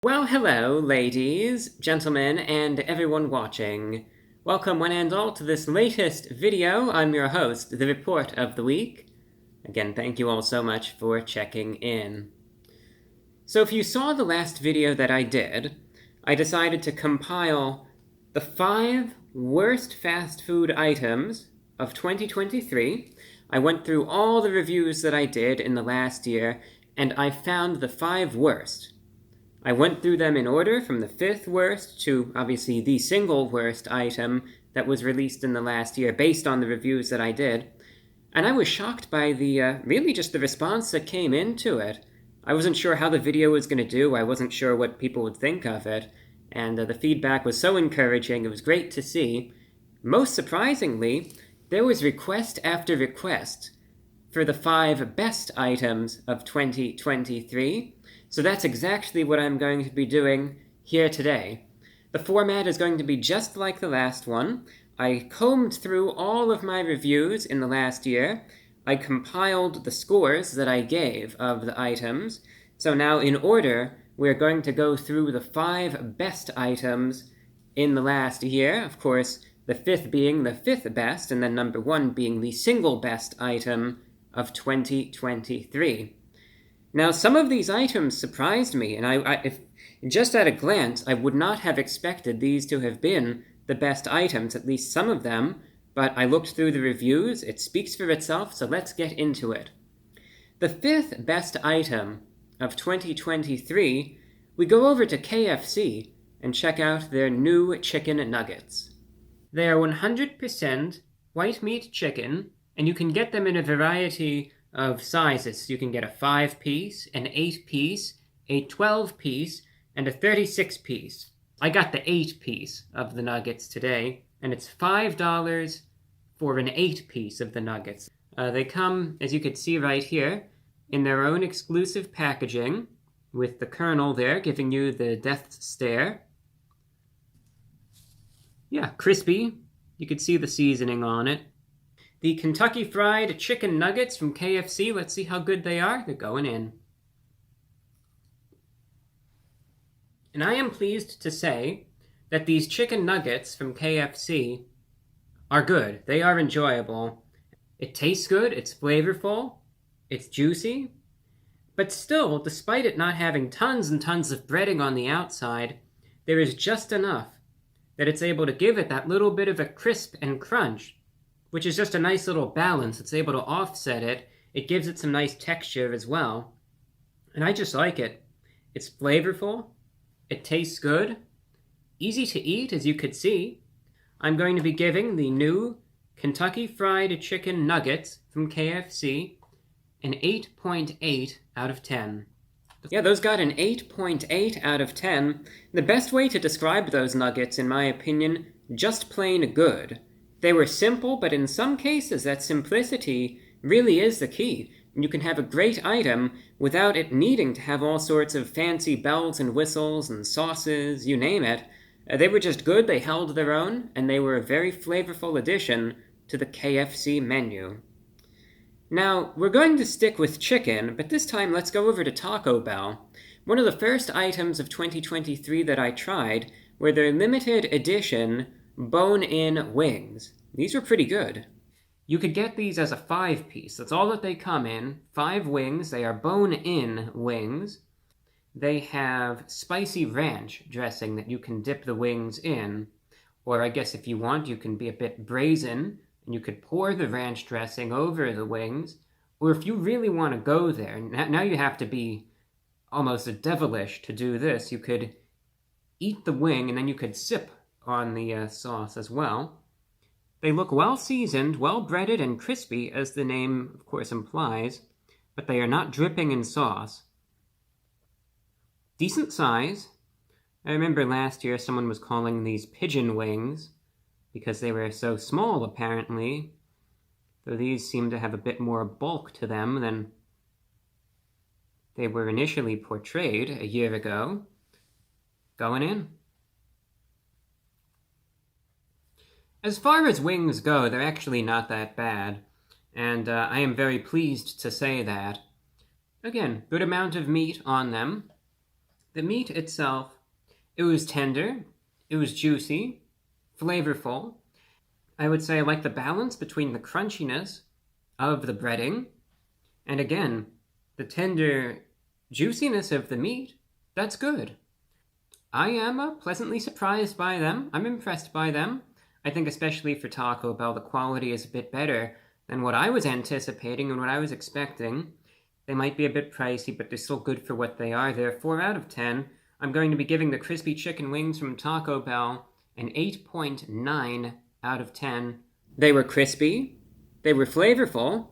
Well, hello, ladies, gentlemen, and everyone watching. Welcome one and all to this latest video. I'm your host, The Report of the Week. Again, thank you all so much for checking in. So if you saw the last video that I did, I decided to compile the 5 worst fast food items of 2023. I went through all the reviews that I did in the last year, and I found the 5 worst. I went through them in order from the 5th worst to, obviously, the single worst item that was released in the last year based on the reviews that I did. And I was shocked by really just the response that came into it. I wasn't sure how the video was going to do. I wasn't sure what people would think of it. And the feedback was so encouraging. It was great to see. Most surprisingly, there was request after request for the 5 best items of 2023. So that's exactly what I'm going to be doing here today. The format is going to be just like the last one. I combed through all of my reviews in the last year. I compiled the scores that I gave of the items. So now in order, we're going to go through the 5 best items in the last year. Of course, the 5th being the 5th best, and then number 1 being the single best item of 2023. Now, some of these items surprised me, and if just at a glance, I would not have expected these to have been the best items, at least some of them, but I looked through the reviews, it speaks for itself, so let's get into it. The 5th best item of 2023, we go over to KFC and check out their new chicken nuggets. They are 100% white meat chicken, and you can get them in a variety of sizes. You can get a 5-piece, an 8-piece, a 12-piece, and a 36-piece. I got the 8-piece of the nuggets today, and it's $5 for an 8-piece of the nuggets. They come, as you can see right here, in their own exclusive packaging, with the Colonel there giving you the death stare. Yeah, crispy. You can see the seasoning on it. The Kentucky Fried Chicken Nuggets from KFC, let's see how good they are. They're going in. And I am pleased to say that these chicken nuggets from KFC are good. They are enjoyable. It tastes good, it's flavorful, it's juicy, but still, despite it not having tons and tons of breading on the outside, there is just enough that it's able to give it that little bit of a crisp and crunch, which is just a nice little balance. It's able to offset it. It gives it some nice texture as well. And I just like it. It's flavorful. It tastes good. Easy to eat, as you could see. I'm going to be giving the new Kentucky Fried Chicken Nuggets from KFC an 8.8 out of 10. Yeah, those got an 8.8 out of 10. The best way to describe those nuggets, in my opinion, just plain good. They were simple, but in some cases that simplicity really is the key. You can have a great item without it needing to have all sorts of fancy bells and whistles and sauces, you name it. They were just good, they held their own, and they were a very flavorful addition to the KFC menu. Now, we're going to stick with chicken, but this time let's go over to Taco Bell. One of the first items of 2023 that I tried were their limited edition bone-in wings. These were pretty good. You could get these as a 5-piece. That's all that they come in. 5 wings. They are bone-in wings. They have spicy ranch dressing that you can dip the wings in. Or I guess if you want, you can be a bit brazen, and you could pour the ranch dressing over the wings. Or if you really want to go there, now you have to be almost devilish to do this. You could eat the wing, and then you could sip on the sauce as well. They look well seasoned, well breaded, and crispy, as the name, of course, implies, but they are not dripping in sauce. Decent size. I remember last year someone was calling these pigeon wings because they were so small, apparently, though these seem to have a bit more bulk to them than they were initially portrayed a year ago. Going in. As far as wings go, they're actually not that bad, and I am very pleased to say that. Again, good amount of meat on them. The meat itself, it was tender, it was juicy, flavorful. I would say I like the balance between the crunchiness of the breading and, again, the tender juiciness of the meat. That's good. I am pleasantly surprised by them. I'm impressed by them. I think especially for Taco Bell, the quality is a bit better than what I was anticipating and what I was expecting. They might be a bit pricey, but they're still good for what they are. They're 4 out of 10. I'm going to be giving the crispy chicken wings from Taco Bell an 8.9 out of 10. They were crispy. They were flavorful.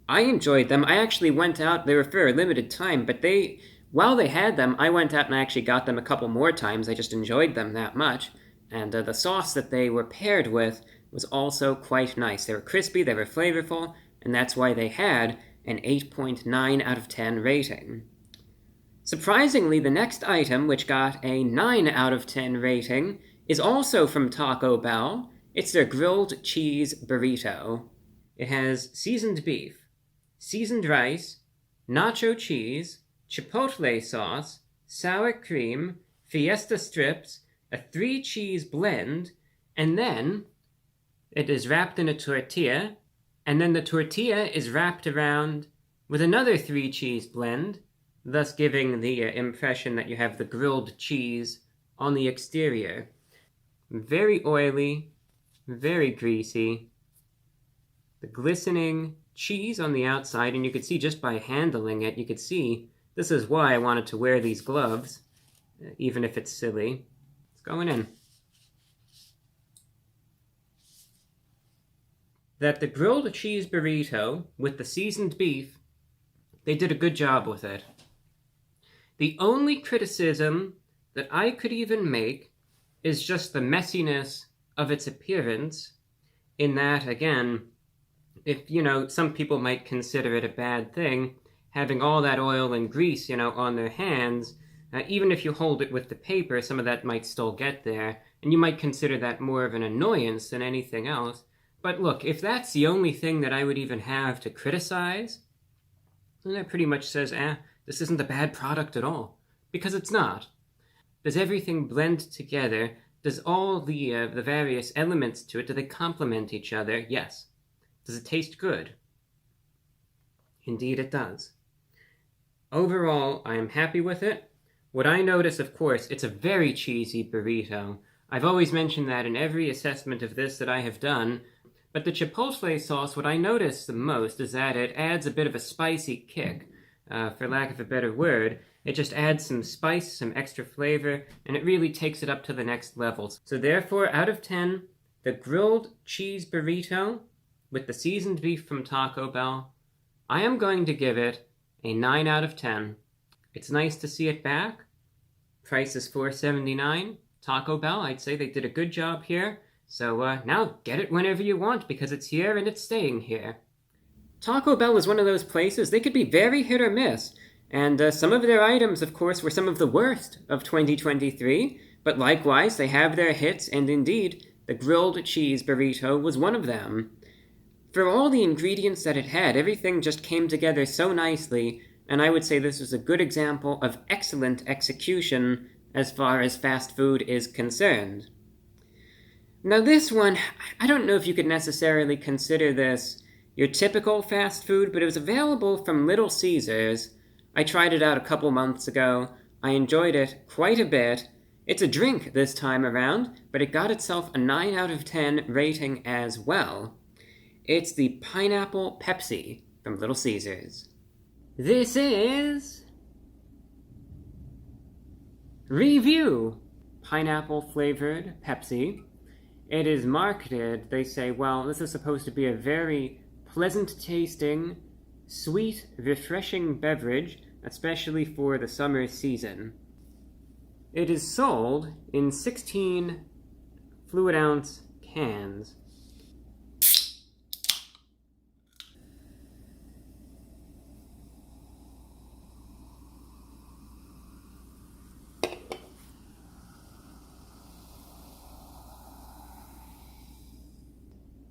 I enjoyed them. I actually went out. They were for a limited time, but while they had them, I went out and I actually got them a couple more times. I just enjoyed them that much. And the sauce that they were paired with was also quite nice. They were crispy, they were flavorful, and that's why they had an 8.9 out of 10 rating. Surprisingly, the next item, which got a 9 out of 10 rating, is also from Taco Bell. It's their grilled cheese burrito. It has seasoned beef, seasoned rice, nacho cheese, chipotle sauce, sour cream, fiesta strips, a 3-cheese blend, and then it is wrapped in a tortilla, and then the tortilla is wrapped around with another 3-cheese blend, thus giving the impression that you have the grilled cheese on the exterior. Very oily, very greasy. The glistening cheese on the outside, and you could see just by handling it, you could see this is why I wanted to wear these gloves, even if it's silly. It's going in. That the grilled cheese burrito with the seasoned beef, they did a good job with it. The only criticism that I could even make is just the messiness of its appearance, in that, again, if, some people might consider it a bad thing, having all that oil and grease, on their hands, even if you hold it with the paper, some of that might still get there, and you might consider that more of an annoyance than anything else. But look, if that's the only thing that I would even have to criticize, then that pretty much says, this isn't a bad product at all. Because it's not. Does everything blend together? Does all the various elements to it, do they complement each other? Yes. Does it taste good? Indeed it does. Overall, I am happy with it. What I notice, of course, it's a very cheesy burrito. I've always mentioned that in every assessment of this that I have done, but the chipotle sauce, what I notice the most is that it adds a bit of a spicy kick, for lack of a better word. It just adds some spice, some extra flavor, and it really takes it up to the next level. So therefore, out of 10, the grilled cheese burrito with the seasoned beef from Taco Bell, I am going to give it a 9 out of 10. It's nice to see it back. Price is $4.79. Taco Bell, I'd say they did a good job here. So now get it whenever you want, because it's here and it's staying here. Taco Bell is one of those places, they could be very hit or miss. And some of their items, of course, were some of the worst of 2023. But likewise, they have their hits, and indeed, the grilled cheese burrito was one of them. For all the ingredients that it had, everything just came together so nicely, and I would say this was a good example of excellent execution as far as fast food is concerned. Now this one, I don't know if you could necessarily consider this your typical fast food, but it was available from Little Caesars. I tried it out a couple months ago. I enjoyed it quite a bit. It's a drink this time around, but it got itself a 9 out of 10 rating as well. It's the Pineapple Pepsi from Little Caesars. This is Review Pineapple-flavored Pepsi. It is marketed, they say, well, this is supposed to be a very pleasant-tasting, sweet, refreshing beverage, especially for the summer season. It is sold in 16 fluid-ounce cans.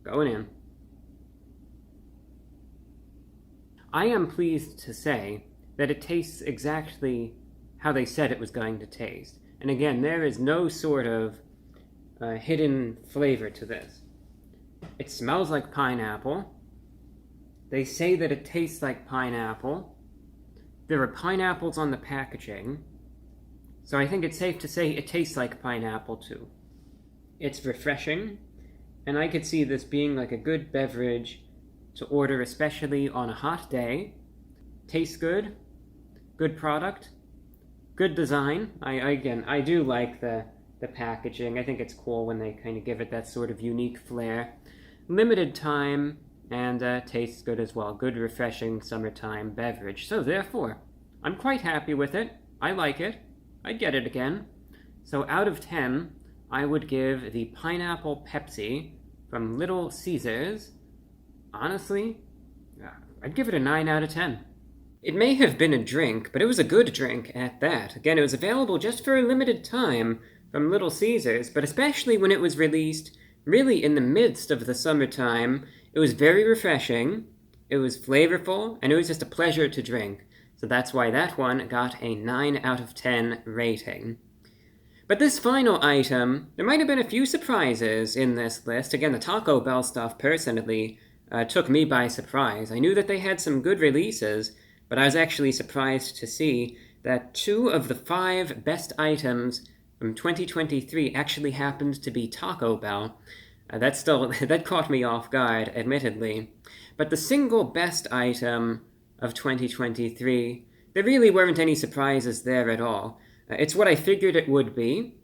Going in. I am pleased to say that it tastes exactly how they said it was going to taste. And again, there is no sort of hidden flavor to this. It smells like pineapple. They say that it tastes like pineapple. There are pineapples on the packaging. So I think it's safe to say it tastes like pineapple too. It's refreshing, and I could see this being like a good beverage to order, especially on a hot day. Tastes good, good product, good design. I do like the packaging. I think it's cool when they kind of give it that sort of unique flair. Limited time, and tastes good as well. Good, refreshing summertime beverage. So therefore, I'm quite happy with it. I like it. I'd get it again. So out of 10, I would give the Pineapple Pepsi from Little Caesars, honestly, I'd give it a 9 out of 10. It may have been a drink, but it was a good drink at that. Again, it was available just for a limited time from Little Caesars, but especially when it was released really in the midst of the summertime, it was very refreshing, it was flavorful, and it was just a pleasure to drink. So that's why that one got a 9 out of 10 rating. But this final item, there might have been a few surprises in this list. Again, the Taco Bell stuff personally took me by surprise. I knew that they had some good releases, but I was actually surprised to see that 2 of the 5 best items from 2023 actually happened to be Taco Bell. That caught me off guard, admittedly. But the single best item of 2023, there really weren't any surprises there at all. It's what I figured it would be.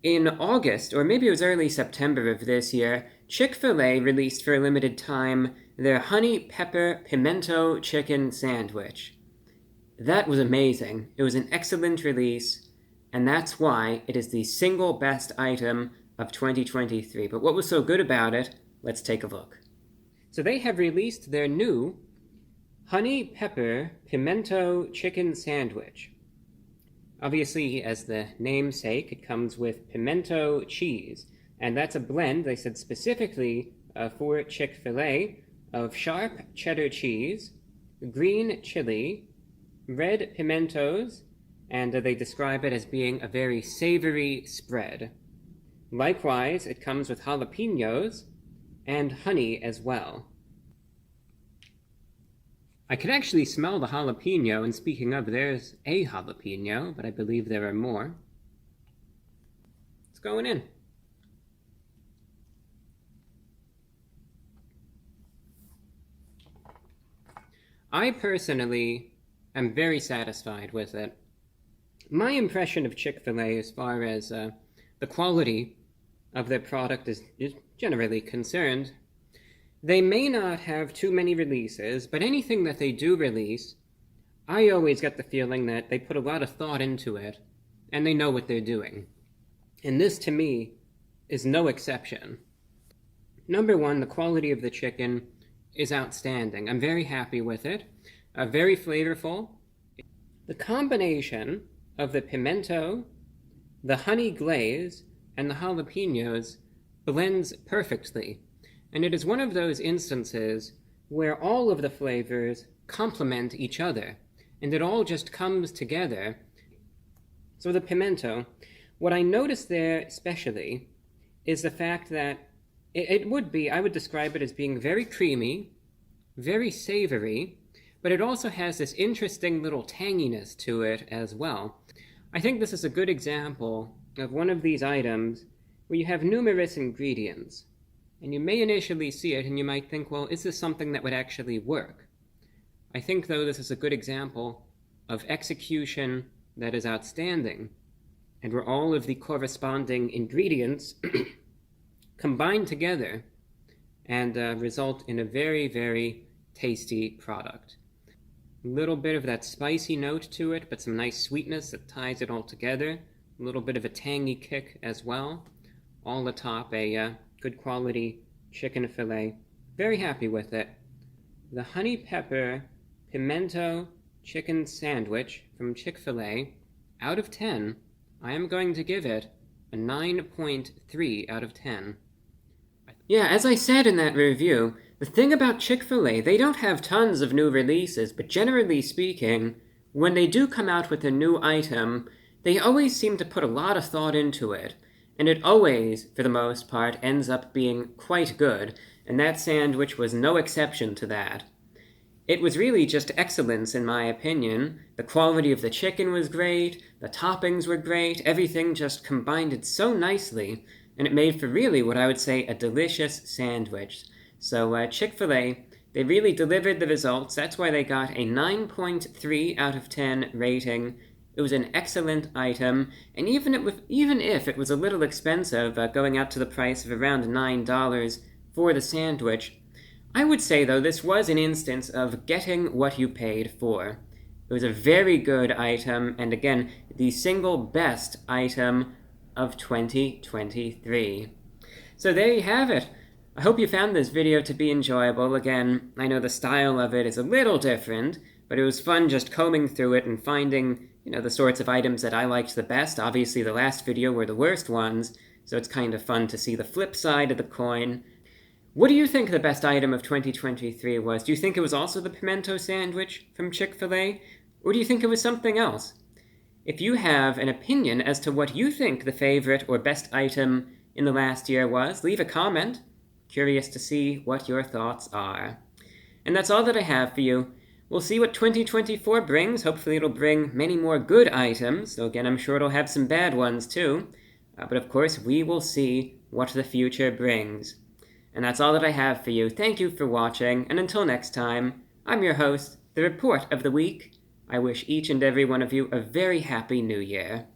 In August, or maybe it was early September of this year, Chick-fil-A released for a limited time their honey pepper pimento chicken sandwich. That was amazing. It was an excellent release, and that's why it is the single best item of 2023. But what was so good about it? Let's take a look. So they have released their new honey pepper pimento chicken sandwich. Obviously, as the namesake, it comes with pimento cheese, and that's a blend, they said specifically for Chick-fil-A, of sharp cheddar cheese, green chili, red pimentos, and they describe it as being a very savory spread. Likewise, it comes with jalapenos and honey as well. I could actually smell the jalapeno, and speaking of, there's a jalapeno, but I believe there are more. It's going in. I personally am very satisfied with it. My impression of Chick-fil-A as far as the quality of their product is generally concerned, they may not have too many releases, but anything that they do release, I always get the feeling that they put a lot of thought into it, and they know what they're doing. And this, to me, is no exception. Number one, the quality of the chicken is outstanding. I'm very happy with it. Very flavorful. The combination of the pimento, the honey glaze, and the jalapenos blends perfectly. And it is one of those instances where all of the flavors complement each other, and it all just comes together. So the pimento, what I noticed there especially is the fact that I would describe it as being very creamy, very savory, but it also has this interesting little tanginess to it as well. I think this is a good example of one of these items where you have numerous ingredients, and you may initially see it and you might think, well, is this something that would actually work? I think, though, this is a good example of execution that is outstanding, and where all of the corresponding ingredients combine together and result in a very, very tasty product. A little bit of that spicy note to it, but some nice sweetness that ties it all together. A little bit of a tangy kick as well. All atop a good quality chicken fillet. Very happy with it. The honey pepper pimento chicken sandwich from Chick-fil-A, out of 10, I am going to give it a 9.3 out of 10. Yeah, as I said in that review, the thing about Chick-fil-A, they don't have tons of new releases, but generally speaking, when they do come out with a new item, they always seem to put a lot of thought into it, and it always, for the most part, ends up being quite good, and that sandwich was no exception to that. It was really just excellence, in my opinion. The quality of the chicken was great, the toppings were great, everything just combined so nicely, and it made for really what I would say a delicious sandwich. So Chick-fil-A, they really delivered the results. That's why they got a 9.3 out of 10 rating. It was an excellent item, and even if it was a little expensive, going out to the price of around $9 for the sandwich, I would say, though, this was an instance of getting what you paid for. It was a very good item, and again, the single best item of 2023. So there you have it. I hope you found this video to be enjoyable. Again, I know the style of it is a little different, but it was fun just combing through it and finding, the sorts of items that I liked the best. Obviously, the last video were the worst ones, so it's kind of fun to see the flip side of the coin. What do you think the best item of 2023 was? Do you think it was also the pimento sandwich from Chick-fil-A? Or do you think it was something else? If you have an opinion as to what you think the favorite or best item in the last year was, leave a comment. Curious to see what your thoughts are. And that's all that I have for you. We'll see what 2024 brings. Hopefully it'll bring many more good items, though again I'm sure it'll have some bad ones too. But of course we will see what the future brings. And that's all that I have for you. Thank you for watching, and until next time, I'm your host, The Report of the Week. I wish each and every one of you a very happy New Year.